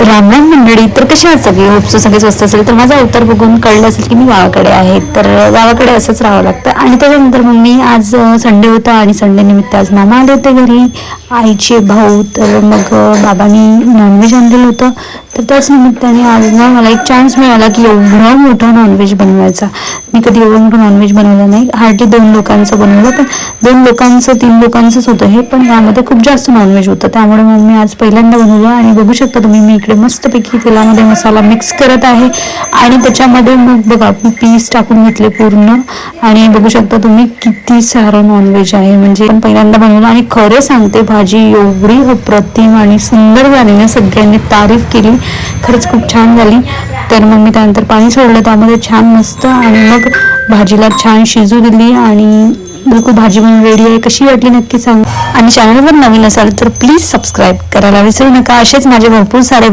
राम राम मंडळी. तर कशी आहात सगळी? होपसो सगळे स्वस्त असेल. तर माझा अवतार बघून कळलं असेल की मी गावाकडे आहे. तर गावाकडे असंच राहावं लागतं. आणि त्याच्यानंतर मग मी आज संडे होता आणि संडे निमित्त आज मामा आले होते घरी, आईचे भाऊ. तर मग बाबांनी नॉनव्हेज आणलेलं होतं. तर त्याच निमित्ताने आज ना मला एक चान्स मिळाला की एवढं मोठं नॉनव्हेज बनवायचा. मी कधी एवढं मोठं नॉनव्हेज बनवलं नाही. हार्डली 2 लोकांचं बनवलं, पण 2 लोकांचं 3 लोकांचंच होतं हे. पण यामध्ये खूप जास्त नॉनव्हेज होतं, त्यामुळे मग मी आज पहिल्यांदा बनवलं. आणि बघू शकता तुम्ही, मी इकडे मस्तपैकी तेलामध्ये मसाला मिक्स करत आहे आणि त्याच्यामध्ये मग बघा पीस टाकून घेतले पूर्ण. आणि बघू शकता तुम्ही किती सारं नॉनव्हेज आहे. म्हणजे पण पहिल्यांदा बनवलं आणि खरं सांगते भाजी एवढी अप्रतिम आणि सुंदर झाली ना, सगळ्यांनी तारीफ केली. खरंच खूप छान झाली. तर मग मी त्यानंतर पाणी सोडलं त्यामध्ये छान मस्त, आणि मग भाजीला छान शिजू दिली. आणि बिलकुल भाजी बनवून रेडी आहे. कशी वाटली नक्की सांगा. आणि चॅनलवर नवीन असाल तर प्लीज सबस्क्राईब करायला विसरू नका. असेच माझे भरपूर सारे